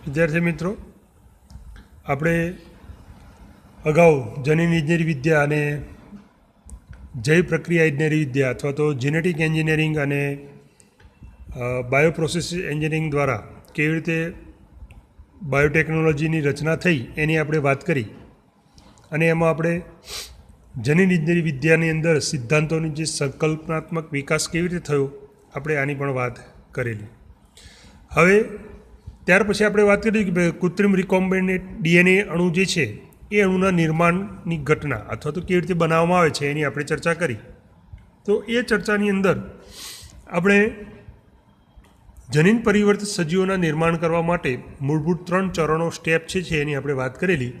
વિદ્યાર્થી મિત્રો, આપણે અગાઉ જનીન ઇજનેરી વિદ્યા અને જૈવ પ્રક્રિયા ઇજનેરી વિદ્યા અથવા તો જેનેટિક એન્જિનિયરિંગ અને બાયોપ્રોસેસ એન્જિનિયરિંગ દ્વારા કેવી રીતે બાયોટેકનોલોજીની રચના થઈ એની આપણે વાત કરી. અને એમાં આપણે જનીન ઇજનેરી વિદ્યાની અંદર સિદ્ધાંતોની જે સંકલ્પનાત્મક વિકાસ કેવી રીતે થયો આપણે આની પણ વાત કરેલી. હવે ત્યાર પછી આપણે વાત કરી કે કૃત્રિમ રિકોમ્બિનેન્ટ ડીએનએ અણુ જે છે એ અણુના નિર્માણની ઘટના અથવા તો કેવી રીતે બનાવવામાં આવે છે એની આપણે ચર્ચા કરી. તો એ ચર્ચાની અંદર આપણે જનીન પરિવર્તિત સજીવોના નિર્માણ કરવા માટે મૂળભૂત 3 ચરણો સ્ટેપ છે એની આપણે વાત કરેલી.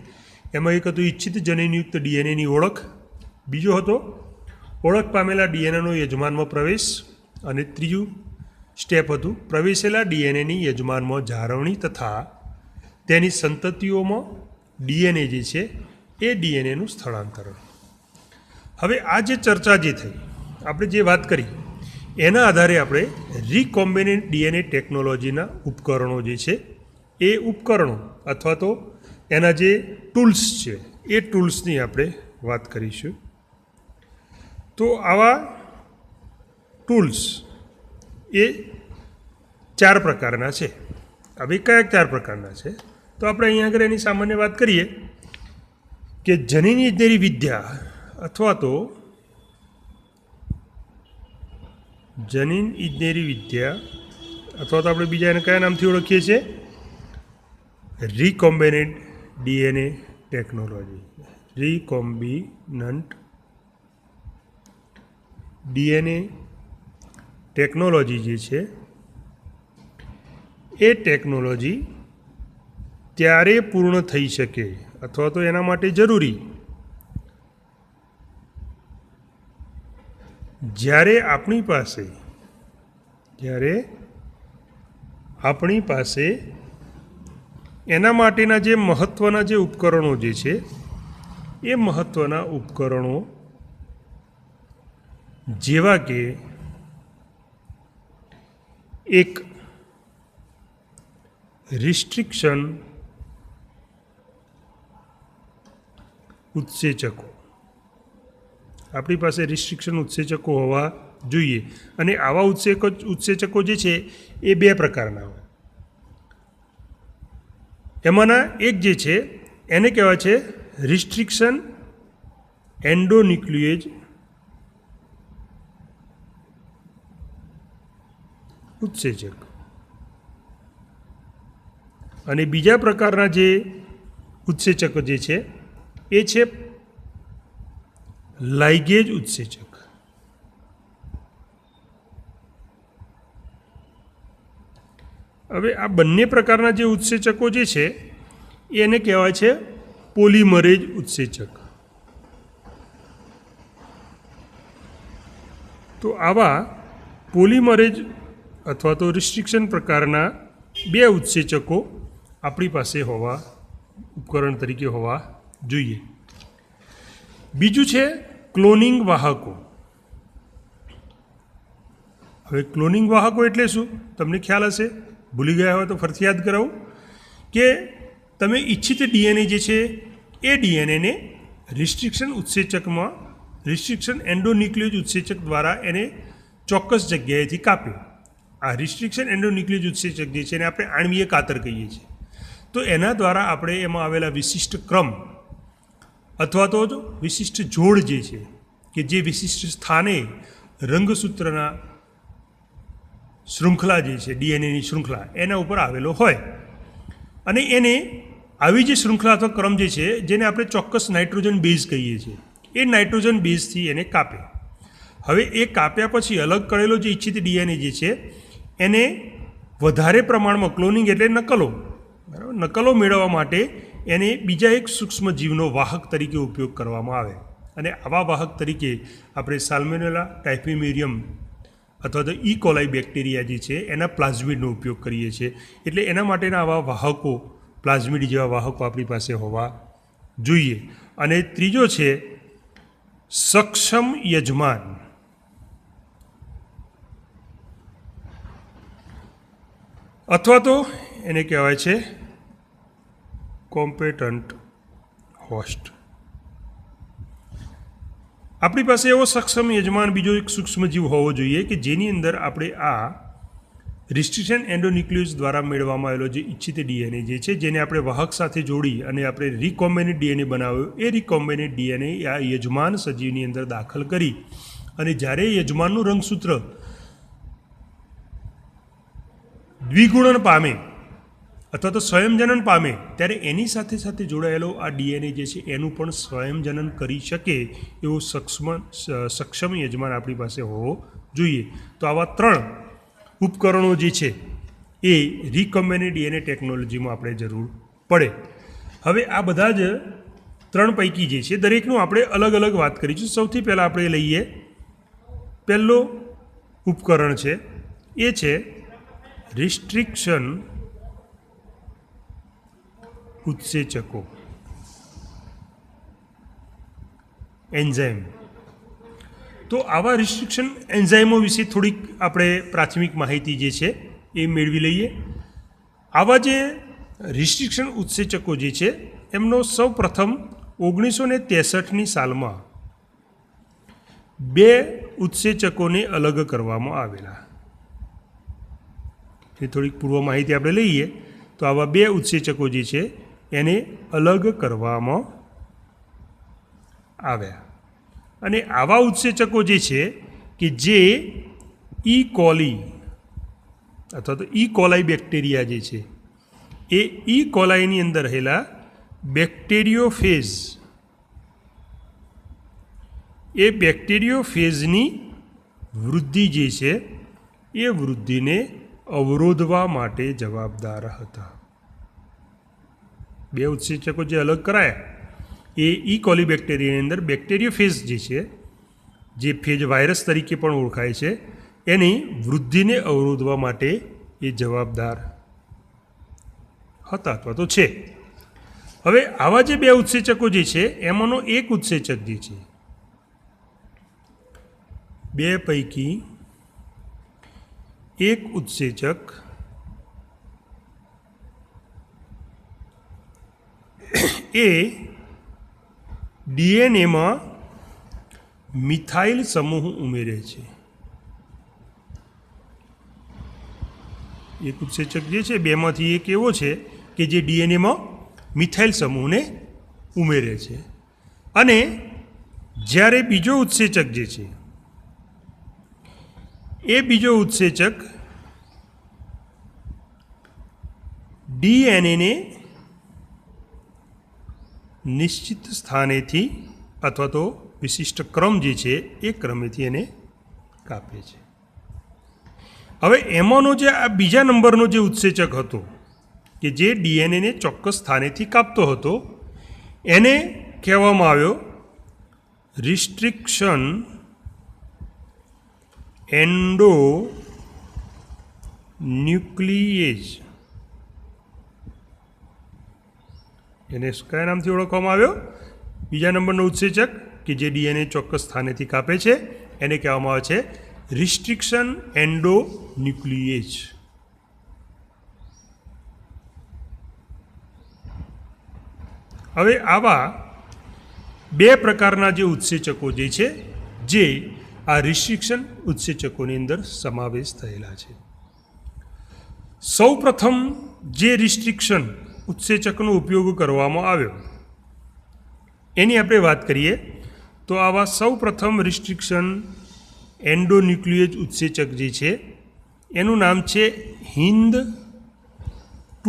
એમાં એક હતું ઇચ્છિત જનીનયુક્ત ડીએનએની ઓળખ, બીજો હતો ઓળખ પામેલા ડીએનએનો યજમાનમાં પ્રવેશ, અને ત્રીજું સ્ટેપ હતું પ્રવેશેલા ડીએનએની યજમાનમાં જાળવણી તથા તેની સંતતિઓમાં ડીએનએ જે છે એ ડીએનએનું સ્થળાંતરણ. હવે આ જે ચર્ચા જે થઈ, આપણે જે વાત કરી એના આધારે આપણે રિકોમ્બિનેન્ટ ડીએનએ ટેકનોલોજીના ઉપકરણો જે છે એ ઉપકરણો અથવા તો એના જે ટૂલ્સ છે એ ટૂલ્સની આપણે વાત કરીશું. તો આવા ટૂલ્સ એ 4 પ્રકારના છે. હવે કયા 4 પ્રકારના છે તો આપણે અહીંયા આગળ એની સામાન્ય વાત કરીએ કે જનીન ઇજનેરી વિદ્યા અથવા તો જનીન ઇજનેરી વિદ્યા અથવા તો આપણે બીજા એને કયા નામથી ઓળખીએ છીએ? Recombinant DNA technology. Recombinant DNA technology જે છે એ ટેકનોલોજી ત્યારે પૂર્ણ થઈ શકે અથવા તો એના માટે જરૂરી જ્યારે આપણી પાસે એના માટેના જે મહત્ત્વના જે ઉપકરણો જે છે એ મહત્ત્વના ઉપકરણો જેવા કે એક રિસ્ટ્રિક્શન ઉત્સેચકો, આપણી પાસે રિસ્ટ્રિક્શન ઉત્સેચકો હોવા જોઈએ. અને આવા ઉત્સેચકો જે છે એ 2 પ્રકારના હોય. એમાંના એક જે છે એને કહેવાય છે રિસ્ટ્રિક્શન એન્ડોન્યુક્લિએજ ઉત્સેચક, અને બીજા પ્રકારના જે ઉત્સેચકો જે છે એ છે લાઇગેજ ઉત્સેચક. હવે આ બંને પ્રકારના જે ઉત્સેચકો જે છે એને કહેવાય છે પોલિમરેજ ઉત્સેચક. તો આવા પોલિમરેજ અથવા તો રિસ્ટ્રિક્શન પ્રકારના 2 ઉત્સેચકો આપણી પાસે ઉપકરણ તરીકે હોવા જોઈએ. બીજું છે ક્લોનિંગ વાહકો. હવે ક્લોનિંગ વાહકો એટલે શું તમને ખ્યાલ હશે, ભૂલી ગયા હોય તો ફરીથી યાદ કરાવું કે તમે ઈચ્છિત ડીએનએ જે છે એ ડીએનએને રિસ્ટ્રિક્શન ઉત્સેચકમાં રિસ્ટ્રિક્શન એન્ડોન્યુક્લિયજ ઉત્સેચક દ્વારા એને ચોક્કસ જગ્યાએથી કાપ્યો. આ રિસ્ટ્રિક્શન એન્ડોન્યુક્લિયજ ઉત્સેચક જે છે એને આપણે આણ્વીય કાતર કહીએ છીએ. તો એના દ્વારા આપણે એમાં આવેલા વિશિષ્ટ ક્રમ અથવા તો વિશિષ્ટ જોડ જે છે કે જે વિશિષ્ટ સ્થાને રંગસૂત્રના શૃંખલા જે છે ડીએનએની શૃંખલા એના ઉપર આવેલો હોય, અને એને આવી જે શૃંખલા અથવા ક્રમ જે છે જેને આપણે ચોક્કસ નાઇટ્રોજન બેઝ કહીએ છીએ એ નાઇટ્રોજન બેઝથી એને કાપે. હવે એ કાપ્યા પછી અલગ કરેલો જે ઈચ્છિત ડીએનએ જે છે એને વધારે પ્રમાણમાં ક્લોનિંગ એટલે નકલો, બરાબર, નકલો મેળવવા માટે એને બીજા એક સૂક્ષ્મ જીવનો વાહક તરીકે ઉપયોગ કરવામાં આવે. અને આવા વાહક તરીકે આપણે સાલ્મોનેલા ટાઇફીમેરિયમ અથવા તો ઇકોલાઈ બેક્ટેરિયા જે છે એના પ્લાઝમિડનો ઉપયોગ કરીએ છીએ. એટલે એના માટેના આવા વાહકો, પ્લાઝમિડ જેવા વાહકો આપણી પાસે હોવા જોઈએ. અને ત્રીજો છે સક્ષમ યજમાન. અથવા તો એને કહેવાય છે કોમ્પેટન્ટ હોસ્ટ. આપણી પાસે એવો સક્ષમ યજમાન બીજો એક સૂક્ષ્મજીવ હોવો જોઈએ કે જેની અંદર આપણે આ રિસ્ટ્રિક્શન એન્ડોન્યુક્લિયસ દ્વારા મેળવવામાં આવેલો જે ઇચ્છિત ડીએનએ જે છે, જેને આપણે વાહક સાથે જોડી અને આપણે રિકોમ્બિનેન્ટ ડીએનએ બનાવ્યો, એ રિકોમ્બિનેન્ટ ડીએનએ આ યજમાન સજીવની અંદર દાખલ કરી અને જ્યારે યજમાનનું રંગસૂત્ર દ્વિગુણન પામે અથવા તો સ્વયંજનન પામે ત્યારે એની સાથે સાથે જોડાયેલો આ ડીએનએ જે છે એનું પણ સ્વયંજનન કરી શકે એવો સક્ષમ યજમાન આપણી પાસે હોવો જોઈએ. તો આવા 3 ઉપકરણો જે છે એ રિકોમ્બિનેન્ટ ડીએનએ ટેકનોલોજીમાં આપણે જરૂર પડે. હવે આ બધા જ 3 પૈકી જે છે દરેકનું આપણે અલગ અલગ વાત કરીશું. સૌથી પહેલાં આપણે લઈએ પહેલો ઉપકરણ છે એ છે રિસ્ટ્રિક્શન ઉત્સેચકો, એન્ઝાઇમ. તો આવા રિસ્ટ્રિક્શન એન્ઝાઇમો વિશે થોડીક આપણે પ્રાથમિક માહિતી જે છે એ મેળવી લઈએ. આવા જે રિસ્ટ્રિક્શન ઉત્સેચકો જે છે એમનો સૌ પ્રથમ 1963ની સાલમાં 2 ઉત્સેચકોને અલગ કરવામાં આવેલા. એ થોડીક પૂર્વ માહિતી આપણે લઈએ તો આવા 2 ઉત્સેચકો જે છે એને અલગ કરવામાં આવ્યા. અને આવા ઉત્સેચકો જે છે કે જે ઈ કોલી અથવા તો ઈ કોલાઈ બેક્ટેરિયા જે છે એ ઈ કોલાઈની અંદર રહેલા બેક્ટેરિયોફેઝ, એ બેક્ટેરિયોફેઝની વૃદ્ધિ જે છે એ વૃદ્ધિને અવરોધવા માટે જવાબદાર હતા. 2 ઉત્સેચકો જે અલગ કરાયા એ ઈ કોલી બેક્ટેરિયાની અંદર બેક્ટેરિયોફેઝ જે છે, જે ફેજ વાયરસ તરીકે પણ ઓળખાય છે, એની વૃદ્ધિને અવરોધવા માટે એ જવાબદાર હતા અથવા તો છે. હવે આવા જે 2 ઉત્સેચકો જે છે એમાંનો એક ઉત્સેચક જે છે, 2 પૈકી એક ઉત્સેચક એ ડીએનએમાં મિથાઇલ સમૂહ ઉમેરે છે. એક ઉત્સેચક જે છે 2માંથી એક એવો છે કે જે ડીએનએમાં મિથાઇલ સમૂહને ઉમેરે છે. અને જ્યારે બીજો ઉત્સેચક જે છે એ બીજો ઉત્સેચક ડીએનએને નિશ્ચિત સ્થાનેથી અથવા તો વિશિષ્ટ ક્રમ જે છે એ ક્રમેથી એને કાપે છે. હવે એમાંનો જે આ બીજા નંબરનો જે ઉત્સેચક હતો કે જે ડીએનએને ચોક્કસ સ્થાનેથી કાપતો હતો એને કહેવામાં આવ્યો રિસ્ટ્રિક્શન એન્ડોન્યુક્લિએજ. એને કયા નામથી ઓળખવામાં આવ્યો? બીજા નંબરનો ઉત્સેચક કે જે ડીએનએ ચોક્કસ સ્થાનેથી કાપે છે એને કહેવામાં આવે છે રિસ્ટ્રિક્શન એન્ડોન્યુક્લિએજ. હવે આવા 2 પ્રકારના જે ઉત્સેચકો જે છે જે આ રિસ્ટ્રિક્શન ઉત્સેચકોની અંદર સમાવેશ થયેલા છે. સૌ પ્રથમ જે રિસ્ટ્રિક્શન ઉત્સેચકનો ઉપયોગ કરવામાં આવ્યો એની આપણે વાત કરીએ તો આવા સૌ પ્રથમ રિસ્ટ્રિક્શન એન્ડોન્યુક્લિએજ ઉત્સેચક જે છે એનું નામ છે HIND2.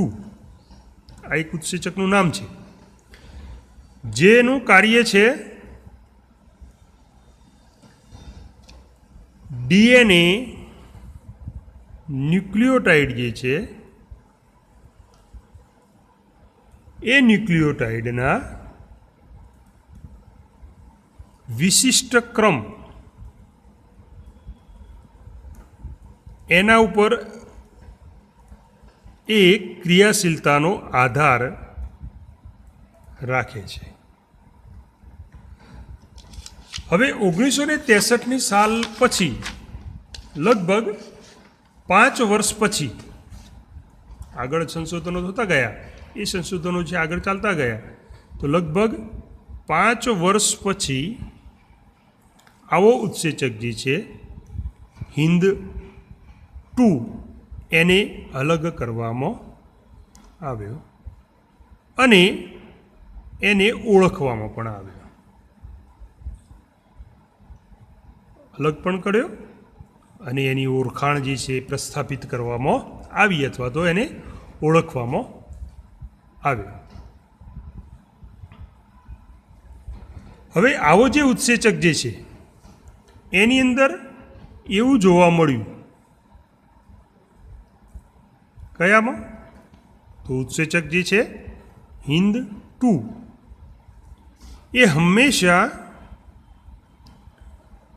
આ એક ઉત્સેચકનું નામ છે જેનું કાર્ય છે ડીએનએ ન્યુક્લિયોટાઇડ જે છે એ ન્યુક્લિયોટાઇડના વિશિષ્ટ ક્રમ એના ઉપર એક ક્રિયાશીલતાનો આધાર રાખે છે. હવે 1963ની સાલ પછી લગભગ 5 વર્ષ પછી આગળ સંશોધનો થતા ગયા એ સંશોધનો છે આગળ ચાલતા ગયા તો લગભગ 5 વર્ષ પછી આવો ઉત્સેચક જે છે HIND-2 એને અલગ કરવામાં આવ્યો અને એને ઓળખવામાં પણ આવ્યો, અલગ પણ કર્યો અને એની ઓળખાણ જે છે પ્રસ્થાપિત કરવામાં આવી અથવા તો એને ઓળખવામાં આવ્યો. હવે આવો જે ઉત્સેચક જે છે એની અંદર એવું જોવા મળ્યું, કયામાં? તો ઉત્સેચક જે છે HIND-2 એ હંમેશા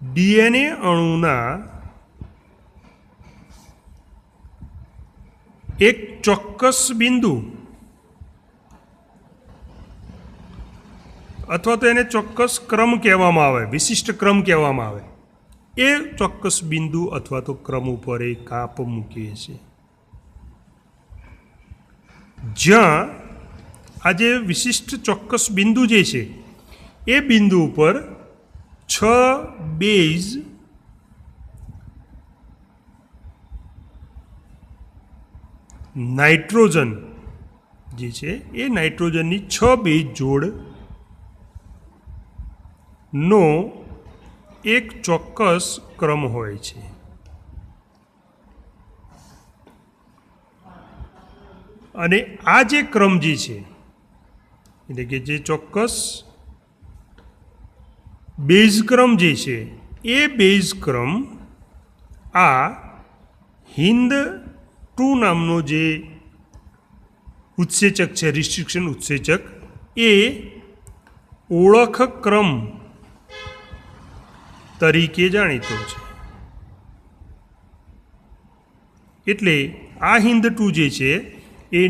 DNA અણુના એક ચોક્કસ બિંદુ અથવા તો એને ચોક્કસ ક્રમ કહેવામાં આવે, વિશિષ્ટ ક્રમ કહેવામાં આવે, એ ચોક્કસ બિંદુ અથવા તો ક્રમ ઉપર એ કાપ મૂકીએ છીએ જ્યાં આ જે વિશિષ્ટ ચોક્કસ બિંદુ જે છે એ બિંદુ ઉપર 6 બેઝ નાઇટ્રોજન જે છે એ નાઇટ્રોજનની 6 બેઝ જોડ નો એક ચોક્કસ ક્રમ હોય છે. અને આ જે ક્રમ જે છે એટલે કે જે ચોક્કસ બેઝ ક્રમ જે છે એ બેઝ ક્રમ આ HIND-2 નામનો જે ઉત્સેચક છે, રિસ્ટ્રિક્શન ઉત્સેચક, એ ઓળખ ક્રમ તરીકે જાણીતો છે. એટલે આ HIND-2 જે છે એ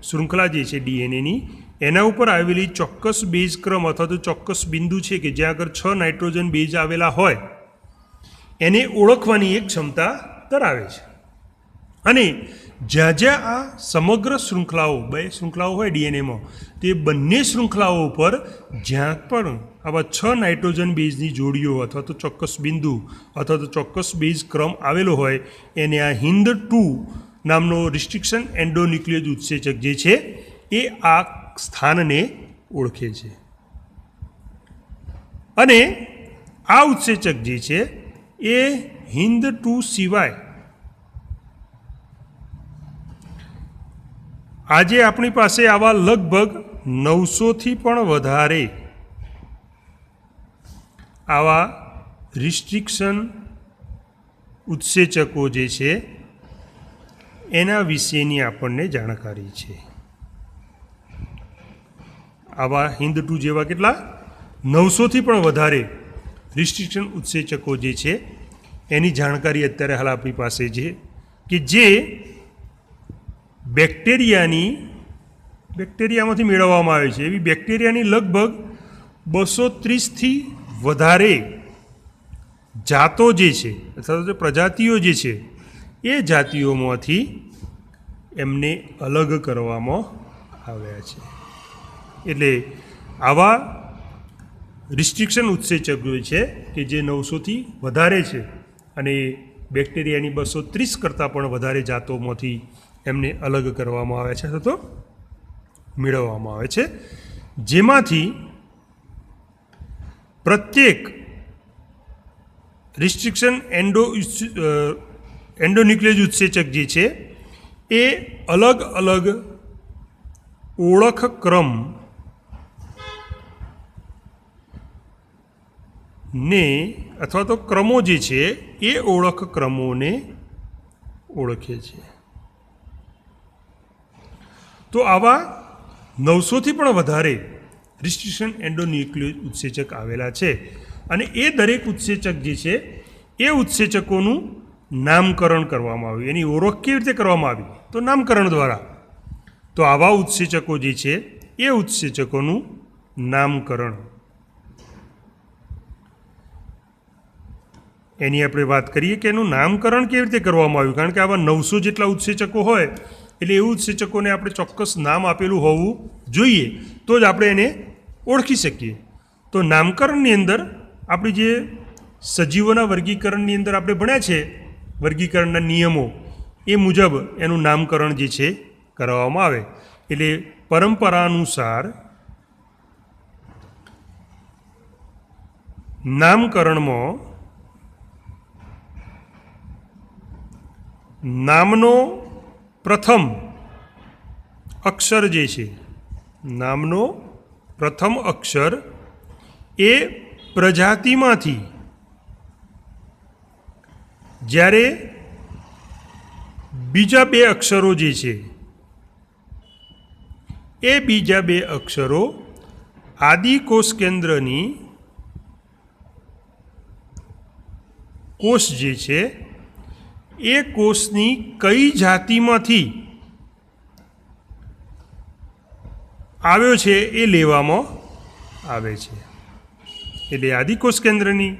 શૃંખલા જે છે DNAની એના ઉપર આવેલી ચોક્કસ બેઝ ક્રમ અથવા તો ચોક્કસ બિંદુ છે કે જ્યાં આગળ 6 નાઇટ્રોજન બેઝ આવેલા હોય એને ઓળખવાની એક ક્ષમતા ધરાવે છે. અને જ્યાં જ્યાં આ સમગ્ર શૃંખલાઓ, 2 શૃંખલાઓ હોય DNAમાં, તે બંને શૃંખલાઓ ઉપર જ્યાં પણ આવા 6 નાઇટ્રોજન બેઝની જોડીઓ અથવા તો ચોક્કસ બિંદુ અથવા તો ચોક્કસ બેઝ ક્રમ આવેલો હોય એને આ HIND-2 નામનો રિસ્ટ્રિક્શન એન્ડોન્યુક્લિયસ ઉત્સેચક જે છે એ આ સ્થાનને ઓળખે છે. અને આ ઉત્સેચક જે છે એ HIND-2 સિવાય આજે આપણી પાસે આવા લગભગ 900થી પણ વધારે આવા રિસ્ટ્રિક્શન ઉત્સેચકો જે છે એના વિશેની આપણને જાણકારી છે. આવા HIND-2 જેવા કેટલા 900થી પણ વધારે રિસ્ટ્રિક્શન ઉત્સેચકો જે છે એની જાણકારી અત્યારે હાલ આપણી પાસે છે કે જે બેક્ટેરિયામાંથી મેળવવામાં આવે છે. એવી બેક્ટેરિયાની લગભગ 230થી વધારે જાતો જે છે અથવા તો પ્રજાતિઓ જે છે એ જાતિઓમાંથી એમને અલગ કરવામાં આવ્યા છે. એટલે આવા રિસ્ટ્રિક્શન ઉત્સેચકો છે કે જે 900થી વધારે છે અને બેક્ટેરિયાની 230 કરતાં પણ વધારે જાતોમાંથી એમને અલગ કરવામાં આવે છે અથવા તો મેળવવામાં આવે છે, જેમાંથી પ્રત્યેક રિસ્ટ્રિક્શન એન્ડોન્યુક્લિયસ ઉત્સેચક જે છે એ અલગ અલગ ઓળખ ક્રમ ને અથવા તો ક્રમો જે છે એ ઓળખ ક્રમોને ઓળખે છે. તો આવા 900થી પણ વધારે રિસ્ટ્રિક્શન એન્ડોન્યુક્લિયસ ઉત્સેચક આવેલા છે અને એ દરેક ઉત્સેચક જે છે એ ઉત્સેચકોનું નામકરણ કરવામાં આવ્યું. એની ઓળખ કેવી રીતે કરવામાં આવી? તો નામકરણ દ્વારા. તો આવા ઉત્સેચકો જે છે એ ઉત્સેચકોનું નામકરણ, એની આપણે વાત કરીએ કે એનું નામકરણ કેવી રીતે કરવામાં આવ્યું. કારણ કે આવા 900 જેટલા ઉત્સેચકો હોય એટલે એવું ઉત્સેચકોને આપણે ચોક્કસ નામ આપેલું હોવું જોઈએ તો જ આપણે એને ઓળખી શકીએ. તો નામકરણની અંદર આપણી જે સજીવોના વર્ગીકરણની અંદર આપણે ભણ્યા છે વર્ગીકરણના નિયમો એ મુજબ એનું નામકરણ જે છે કરવામાં આવે. એટલે પરંપરાનુસાર નામકરણમાં નામનો પ્રથમ અક્ષર જે છે, નામનો પ્રથમ અક્ષર એ પ્રજાતિમાંથી જ્યારે બીજા બે અક્ષરો જે છે એ બીજા બે અક્ષરો આદિકોષ કેન્દ્રની કોષ જે છે એ કોષની કઈ જાતિમાંથી આવ્યો છે એ લેવામાં આવે છે. એટલે આદિકોષ કેન્દ્રની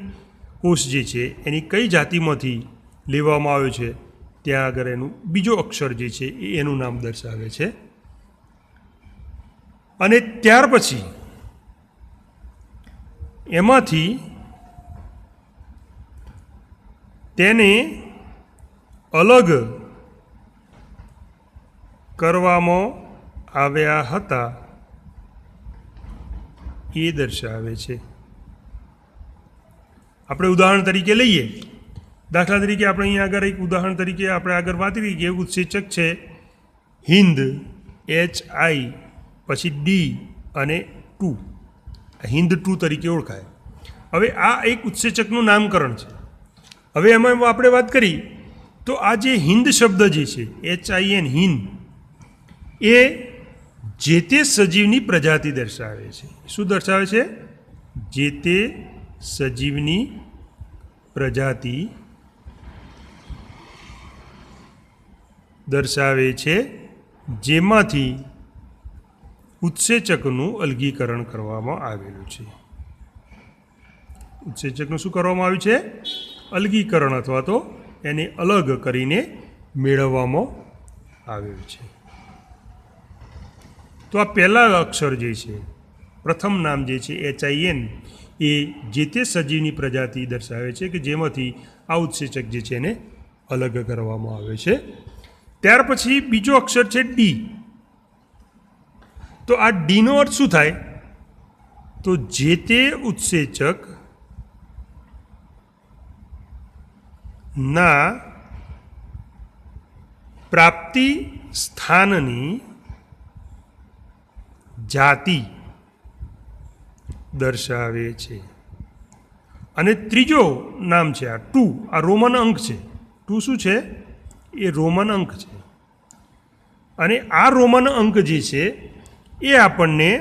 કોષ જે છે એની કઈ જાતિમાંથી લેવામાં આવ્યો છે ત્યાં આગળ એનું બીજો અક્ષર જે છે એ એનું નામ દર્શાવે છે. અને ત્યાર પછી એમાંથી તેને અલગ કરવામાં આવ્યા હતા એ દર્શાવે છે. આપણે ઉદાહરણ તરીકે લઈએ, દાખલા તરીકે આપણે અહીંયા આગળ એક ઉદાહરણ તરીકે આપણે આગળ વાત કરી કે ઉત્સેચક છે હિન્દ, HI પછી ડી અને ટુ, હિન્દ 2 તરીકે ઓળખાય. હવે આ એક ઉત્સેચકનું નામકરણ છે. હવે એમાં આપણે વાત કરી તો આ જે હિન્દ શબ્દ જે છે HIN હિન્દ એ જે તે સજીવની પ્રજાતિ દર્શાવે છે. શું દર્શાવે છે? જે તે સજીવની પ્રજાતિ દર્શાવે છે જેમાંથી ઉત્સેચકનું અલગીકરણ કરવામાં આવેલું છે. ઉત્સેચકનું શું કરવામાં આવ્યું છે? અલગીકરણ અથવા તો એને અલગ કરીને મેળવવામાં આવેલું છે. તો આ પહેલા અક્ષર જે છે, પ્રથમ નામ જે છે HIN એ જે તે સજીવની પ્રજાતિ દર્શાવે છે કે જેમાંથી આ ઉત્સેચક જે છે એને અલગ કરવામાં આવે છે. ત્યાર પછી બીજો અક્ષર છે ડી. તો આ ડીનો અર્થ શું થાય? તો જે તે ઉત્સેચક ના પ્રાપ્તિ સ્થાનની જાતિ દર્શાવે છે. અને ત્રીજો નામ છે આ ટુ. આ રોમન અંક છે. ટુ શું છે? એ રોમન અંક છે. અને આ રોમન અંક જે છે એ આપણને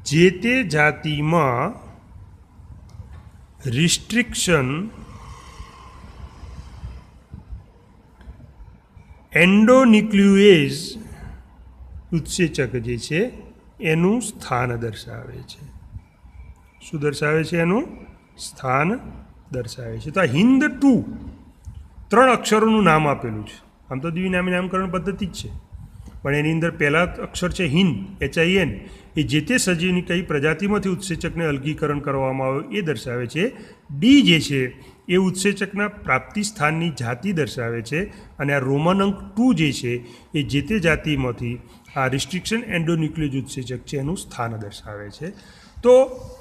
જે તે જાતિમાં રિસ્ટ્રિક્શન એન્ડોન્યુક્લિયેઝ ઉત્સેચક જે છે એનું સ્થાન દર્શાવે છે. શું દર્શાવે છે? એનું સ્થાન દર્શાવે છે. તો આ હિન્દ 2 3 અક્ષરોનું નામ આપેલું છે. આમ તો દ્વિનામી નામકરણ પદ્ધતિ જ છે, પણ એની અંદર પહેલા અક્ષર છે હિન્દ HIN એ જે તે સજીવની કઈ પ્રજાતિમાંથી ઉત્સેચકને અલગીકરણ કરવામાં આવ્યું એ દર્શાવે છે. ડી જે છે એ ઉત્સેચકના પ્રાપ્તિ સ્થાનની જાતિ દર્શાવે છે. અને આ રોમન અંક 2 જે છે એ જે તે જાતિમાંથી આ રિસ્ટ્રિક્શન એન્ડોન્યુક્લિયેઝ ઉત્સેચક છે એનું સ્થાન દર્શાવે છે. તો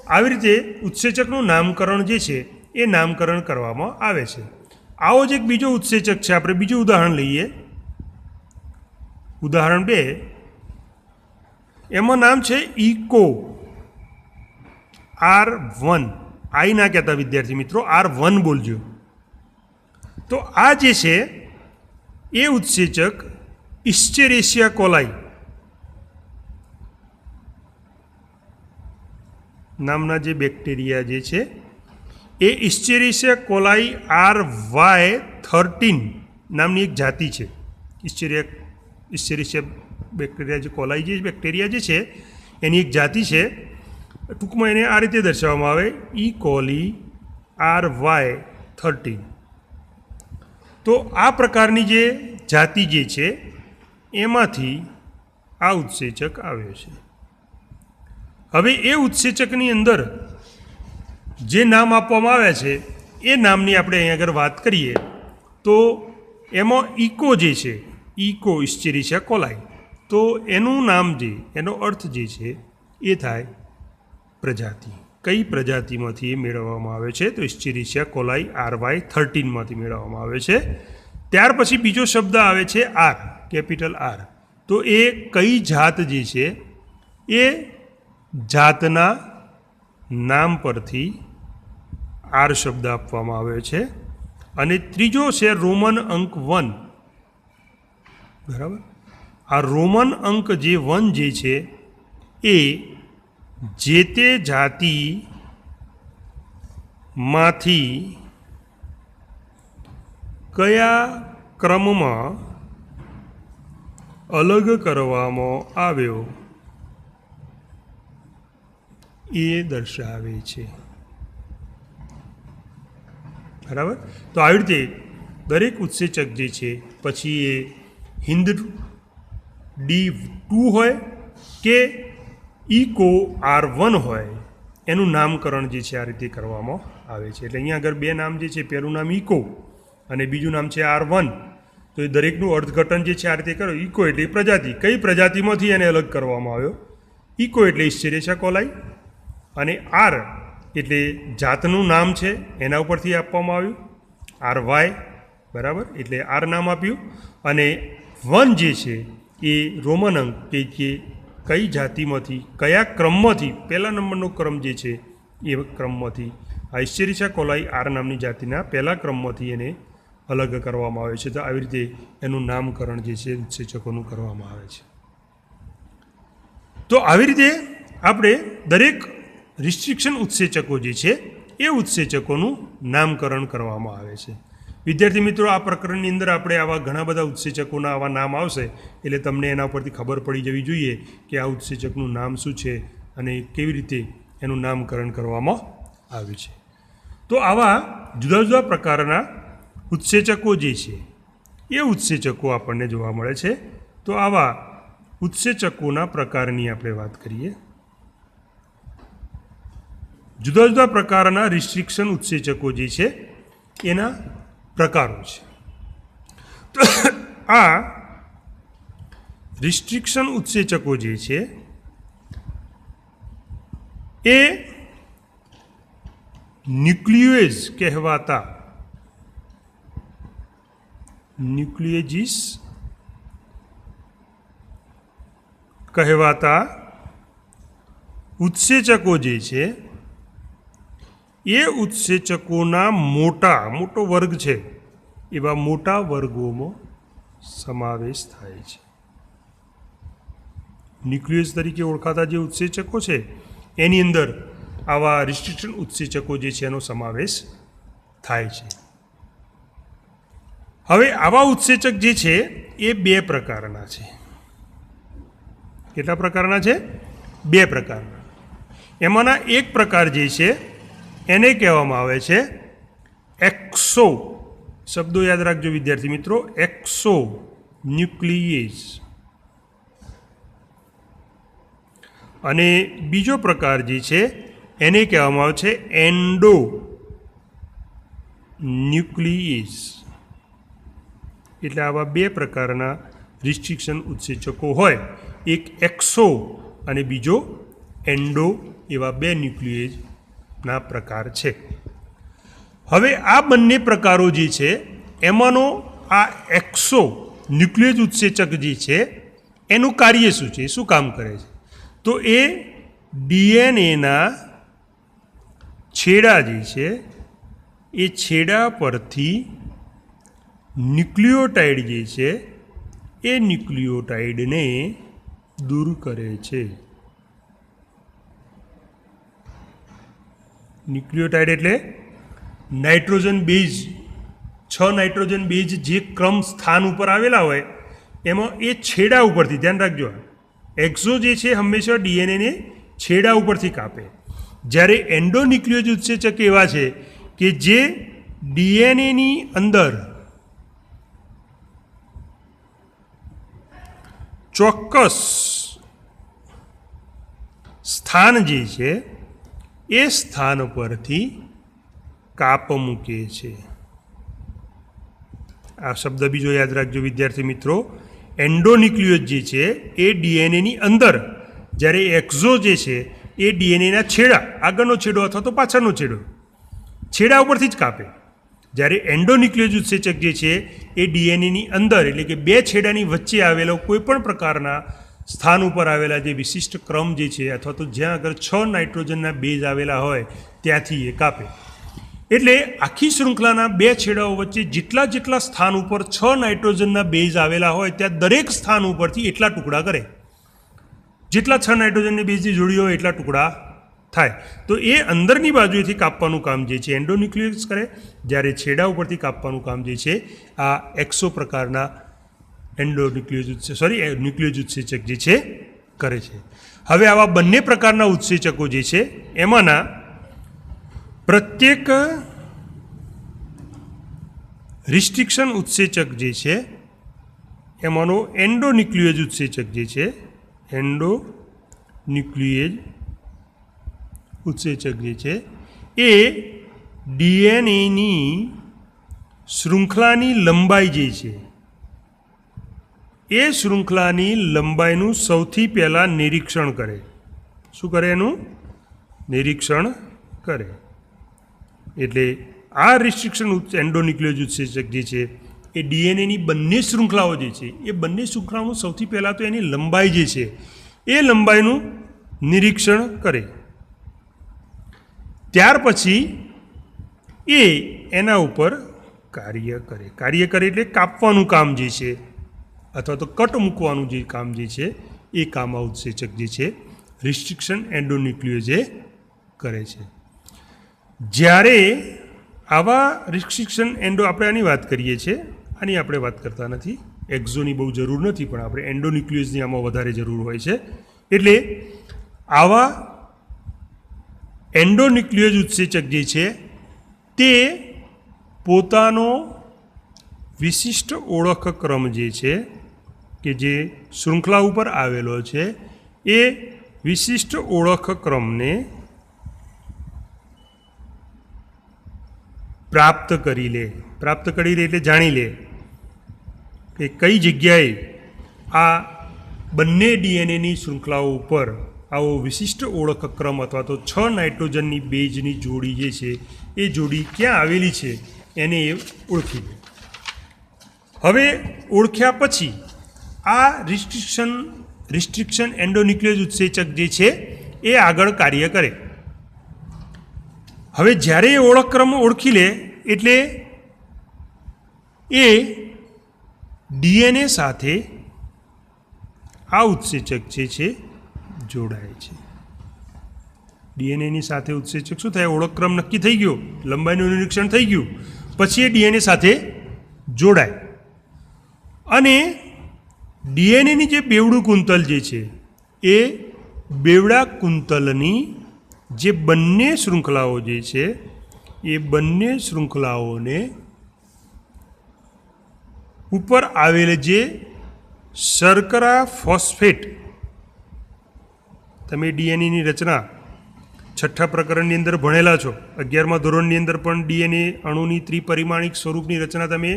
આવી રીતે ઉત્સેચકનું નામકરણ જે છે એ નામકરણ કરવામાં આવે છે. આવો જ એક બીજો ઉત્સેચક છે. આપણે બીજું ઉદાહરણ લઈએ, ઉદાહરણ 2. એમાં નામ છે ઇકો. R1 આઈ ના કહેતા વિદ્યાર્થી મિત્રો, R1 બોલજો. તો આ જે છે એ ઉત્સેચક ઇસ્ચેરેશિયા કોલાઈ નામના જે બેક્ટેરિયા જે છે એ ઇસ્ચેરેશિયા કોલાઈ RY13 નામની એક જાતિ છે. ઇસ્ચેરેશિયા બેક્ટેરિયા જે કોલાઈ જે બેક્ટેરિયા જે છે એની એક જાતિ છે. ટૂંકમાં એને આ રીતે દર્શાવવામાં આવે E. coli RY13. તો આ પ્રકારની જે જાતિ જે છે એમાંથી આ ઉત્સેચક આવ્યો છે. હવે એ ઉત્સેચકની અંદર જે નામ આપવામાં આવ્યા છે એ નામની આપણે અહીં આગળ વાત કરીએ તો એમાં ઇકો જે છે, ઇકો ઇસ્ચેરિશિયા કોલાઈ, તો એનું નામ જે, એનો અર્થ જે છે એ થાય પ્રજાતિ. કઈ પ્રજાતિમાંથી એ મેળવવામાં આવે છે? તો ઇસ્ચેરિશિયા કોલાઈ RY13માંથી મેળવવામાં આવે છે. ત્યાર પછી બીજો શબ્દ આવે છે આર, કેપિટલ આર. તો એ કઈ જાત જે છે એ જાતના નામ પરથી આર શબ્દ આપવામાં આવ્યો છે. અને ત્રીજો છે રોમન અંક 1. બરાબર, આ રોમન અંક જે 1 જે છે એ જે તે જાતિમાંથી કયા ક્રમમાં અલગ કરવામાં આવ્યો એ દર્શાવે છે. બરાબર, તો આવી રીતે દરેક ઉત્સેચક જે છે, પછી એ હિન્દ D2 હોય કે ઇકો R1 હોય, એનું નામકરણ જે છે આ રીતે કરવામાં આવે છે. એટલે અહીંયા આગળ બે નામ જે છે, પહેલું નામ ઇકો અને બીજું નામ છે R1. તો એ દરેકનું અર્થઘટન જે છે આ રીતે કરો. ઇકો એટલે પ્રજાતિ, કઈ પ્રજાતિમાંથી એને અલગ કરવામાં આવ્યો. ઇકો એટલે ઇસ્ચેરિશિયા કોલાઈ, અને આર એટલે જાતનું નામ છે એના ઉપરથી આપવામાં આવ્યું, RY. બરાબર, એટલે આર નામ આપ્યું. અને 1 જે છે એ રોમન અંક કે કઈ જાતિમાંથી, કયા ક્રમમાંથી, પહેલા નંબરનો ક્રમ જે છે એ ક્રમમાંથી આ ઇસ્ચેરિશિયા કોલાઈ આર નામની જાતિના પહેલા ક્રમમાંથી એને અલગ કરવામાં આવે છે. તો આવી રીતે એનું નામકરણ જે છે ઉત્સેચકોનું કરવામાં આવે છે. તો આવી રીતે આપણે દરેક રિસ્ટ્રિક્શન ઉત્સેચકો જે છે એ ઉત્સેચકોનું નામકરણ કરવામાં આવે છે. વિદ્યાર્થી મિત્રો, આ પ્રકરણની અંદર આપણે આવા ઘણા બધા ઉત્સેચકોના આવા નામ આવશે એટલે તમને એના પરથી ખબર પડી જવી જોઈએ કે આ ઉત્સેચકનું નામ શું છે અને કેવી રીતે એનું નામકરણ કરવામાં આવ્યું છે. તો આવા જુદા જુદા પ્રકારના ઉત્સેચકો જે છે એ ઉત્સેચકો આપણને જોવા મળે છે. તો આવા ઉત્સેચકોના પ્રકારની આપણે વાત કરીએ. જુદા જુદા પ્રકારના રિસ્ટ્રિક્શન ઉત્સેચકો જે છે એના પ્રકારો છે. તો આ રિસ્ટ્રિક્શન ઉત્સેચકો જે છે એ ન્યુક્લિયેજ કહેવાતા, ન્યુક્લિયેજીસ કહેવાતા ઉત્સેચકો જે છે એ ઉત્સેચકોના મોટો વર્ગ છે એવા મોટા વર્ગોમાં સમાવેશ થાય છે. ન્યુક્લિયસ તરીકે ઓળખાતા જે ઉત્સેચકો છે એની અંદર આવા રિસ્ટ્રિક્શન ઉત્સેચકો જે છે એનો સમાવેશ થાય છે. હવે આવા ઉત્સેચક જે છે એ બે પ્રકારના છે. કેટલા પ્રકારના છે? બે પ્રકારના. એમાંના એક પ્રકાર જે છે એને કહેવામાં આવે છે એક્સો. શબ્દો યાદ રાખજો વિદ્યાર્થી મિત્રો, એક્સો ન્યુક્લિયેજ. અને બીજો પ્રકાર જે છે એને કહેવામાં આવે છે એન્ડો ન્યુક્લિયેજ. એટલે આવા બે પ્રકારના રિસ્ટ્રિક્શન ઉત્સેચકો હોય, એક એક્સો અને બીજો એન્ડો, એવા બે ન્યુક્લિયેજના પ્રકાર છે. હવે આ બંને પ્રકારો જે છે એમાંનો આ એક્સો ન્યુક્લિયેજ ઉત્સેચક જે છે એનું કાર્ય શું છે, શું કામ કરે છે? તો એ ડીએનએના છેડા જે છે એ છેડા પરથી ન્યુક્લિયોટાઇડ જે છે એ ન્યુક્લિયોટાઇડને દૂર કરે છે. ન્યુક્લિયોટાઇડ એટલે નાઇટ્રોજન બેઝ, 6 નાઇટ્રોજન બેઝ જે ક્રમ સ્થાન ઉપર આવેલા હોય એમાં એ છેડા ઉપરથી, ધ્યાન રાખજો, એક્સો જે છે હંમેશા ડીએનએને છેડા ઉપરથી કાપે. જ્યારે એન્ડોન્યુક્લિયોજ ઉત્સેચક એવા છે કે જે ડીએનએની અંદર ચોક્કસ સ્થાન જે છે એ સ્થાન પરથી કાપ મૂકે છે. આ શબ્દ બીજો યાદ રાખજો વિદ્યાર્થી મિત્રો. એન્ડોન્યુક્લિયસ જે છે એ ડીએનએની અંદર, જ્યારે એક્ઝો જે છે એ ડીએનએના છેડા, આગળનો છેડો અથવા તો પાછળનો છેડા ઉપરથી જ કાપે. જ્યારે એન્ડોન્યુક્લિયસ ઉત્સેચક જે છે એ ડીએનએની અંદર, એટલે કે બે છેડાની વચ્ચે આવેલો કોઈપણ પ્રકારના સ્થાન ઉપર આવેલા જે વિશિષ્ટ ક્રમ જે છે, અથવા તો જ્યાં આગળ 6 નાઇટ્રોજનના બેઝ આવેલા હોય ત્યાંથી એ કાપે. એટલે આખી શૃંખલાના બે છેડાઓ વચ્ચે જેટલા સ્થાન ઉપર 6 નાઇટ્રોજનના બેઝ આવેલા હોય ત્યાં દરેક સ્થાન ઉપરથી એટલા ટુકડા કરે. જેટલા 6 નાઇટ્રોજનની બેઝની જોડી હોય એટલા ટુકડા થાય. તો એ અંદરની બાજુએથી કાપવાનું કામ જે છે એન્ડોન્યુક્લિયસ કરે, જ્યારે છેડા ઉપરથી કાપવાનું કામ જે છે આ એક્સો પ્રકારના ન્યુક્લિયસ ઉત્સેચક જે છે કરે છે. હવે આવા બંને પ્રકારના ઉત્સેચકો જે છે એમાંના પ્રત્યેક રિસ્ટ્રિક્શન ઉત્સેચક જે છે એમાંનો એન્ડોન્યુક્લિયસ ઉત્સેચક જે છે, એન્ડોન્યુક્લિયસ ઉત્સેચક જે છે એ ડીએનએની શૃંખલાની લંબાઈ જે છે એ શૃંખલાની લંબાઈનું સૌથી પહેલાં નિરીક્ષણ કરે. શું કરે? એનું નિરીક્ષણ કરે. એટલે આ રિસ્ટ્રિક્શન એન્ડોન્યુક્લિયસ ઉત્સેચક જે છે એ ડીએનએની બંને શૃંખલાઓ જે છે એ બંને શૃંખલાઓનું સૌથી પહેલાં તો એની લંબાઈ જે છે એ લંબાઈનું નિરીક્ષણ કરે. ત્યાર પછી એ એના ઉપર કાર્ય કરે એટલે કાપવાનું કામ જે છે અથવા તો કટ મૂકવાનું જે કામ જે છે એ કામ આ ઉત્સેચક જે છે રિસ્ટ્રિક્શન એન્ડોન્યુક્લિયસ એ કરે છે. જ્યારે આવા રિસ્ટ્રિક્શન આપણે આની વાત કરીએ છીએ, આની આપણે વાત કરતા નથી, એક્ઝોની બહુ જરૂર નથી, પણ આપણે એન્ડોન્યુક્લિયસની આમાં વધારે જરૂર હોય છે. એટલે આવા એન્ડોન્યુક્લિયસ ઉત્સેચક જે છે તે પોતાનો વિશિષ્ટ ઓળખ ક્રમ જે છે કે જે શૃંખલા ઉપર આવેલો છે એ વિશિષ્ટ ઓળખ ક્રમને પ્રાપ્ત કરી લે એટલે જાણી લે કે કઈ જગ્યાએ આ બંને ડીએનએની શૃંખલાઓ ઉપર આવો વિશિષ્ટ ઓળખ ક્રમ અથવા તો 6 નાઇટ્રોજનની બેઝની જોડી જે છે એ જોડી ક્યાં આવેલી છે એને એ ઓળખી લે. હવે ઓળખ્યા પછી આ રિસ્ટ્રિક્શન એન્ડોન્યુક્લિયસ ઉત્સેચક જે છે એ આગળ કાર્ય કરે. હવે જ્યારે એ ઓળખક્રમ ઓળખી લે એટલે એ ડીએનએ સાથે આ ઉત્સેચક જે છે જોડાય છે. ડીએનએની સાથે ઉત્સેચક શું થાય? ઓળખક્રમ નક્કી થઈ ગયો, લંબાઈનું નિરીક્ષણ થઈ ગયું, પછી એ ડીએનએ સાથે જોડાય અને ડીએનએની જે બેવડું કુંતલ જે છે એ બેવડા કુંતલની જે બંને શૃંખલાઓ જે છે એ બંને શૃંખલાઓને ઉપર આવેલ જે શર્કરા ફોસ્ફેટ, તમે ડીએનએની રચના 6ઠ્ઠા પ્રકરણની અંદર ભણેલા છો, 11મા ધોરણની અંદર પણ ડીએનએ અણુની ત્રિપરિમાણિક સ્વરૂપની રચના તમે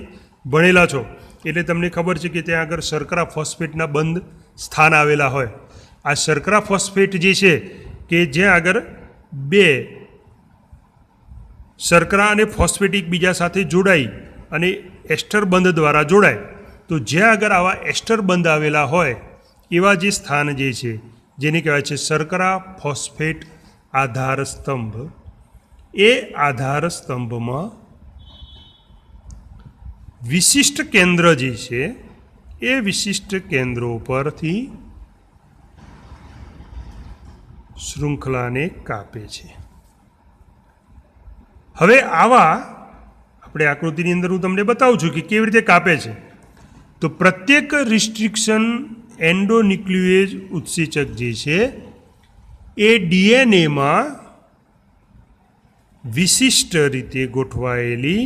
ભણેલા છો, એટલે તમને ખબર છે કે ત્યાં આગળ શર્કરા ફોસ્ફેટના બંધ સ્થાન આવેલા હોય. આ શર્કરા ફોસ્ફેટ જે છે કે જ્યાં આગળ બે શર્કરા અને ફોસ્ફેટ એકબીજા સાથે જોડાઈ અને એસ્ટર બંધ દ્વારા જોડાય, તો જ્યાં આગળ આવા એસ્ટર બંધ આવેલા હોય એવા જે સ્થાન જે છે જેને કહેવાય છે શર્કરા ફોસ્ફેટ આધાર સ્તંભ, એ આધાર સ્તંભમાં વિશિષ્ટ કેન્દ્ર જે છે એ વિશિષ્ટ કેન્દ્રો પરથી શૃંખલાને કાપે છે. હવે આવા આપણે આકૃતિની અંદર હું તમને બતાવું છું કે કેવી રીતે કાપે છે. તો પ્રત્યેક રિસ્ટ્રિક્શન એન્ડોન્યુક્લિયસ ઉત્સેચક જે છે એ ડીએનએમાં વિશિષ્ટ રીતે ગોઠવાયેલી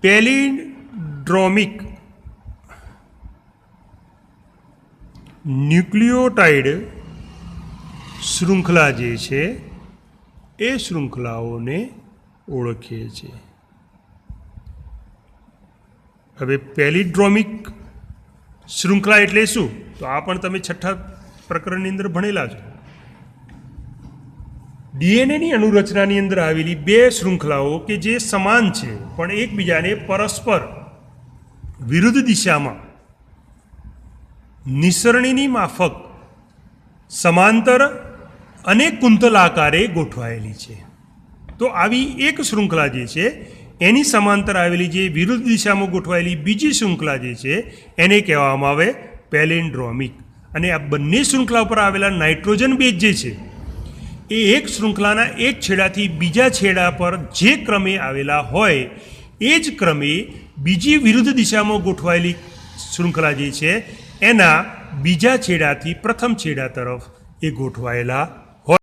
પેલિન્ડ્રોમિક ન્યુક્લિયોટાઇડ શૃંખલા જે છે એ શૃંખલાઓને ઓળખીએ છીએ. હવે પેલિડ્રોમિક શૃંખલા એટલે શું? તો આ પણ તમે છઠ્ઠા પ્રકરણની અંદર ભણેલા છો. ડીએનએની અનુરચનાની અંદર આવેલી બે શૃંખલાઓ કે જે સમાન છે પણ એકબીજાને પરસ્પર વિરુદ્ધ દિશામાં નિસરણીની માફક સમાંતર અને કુંતલાકારે ગોઠવાયેલી છે. તો આવી એક શૃંખલા જે છે એની સમાંતર આવેલી જે વિરુદ્ધ દિશામાં ગોઠવાયેલી બીજી શૃંખલા જે છે એને કહેવામાં આવે પેલિન્ડ્રોમિક. અને આ બંને શૃંખલા ઉપર આવેલા નાઇટ્રોજન બેઝ જે છે એ એક શૃંખલાના એક છેડાથી બીજા છેડા પર જે ક્રમે આવેલા હોય એ જ ક્રમે બીજી વિરુદ્ધ દિશામાં ગોઠવાયેલી શૃંખલા જે છે એના બીજા છેડાથી પ્રથમ છેડા તરફ એ ગોઠવાયેલા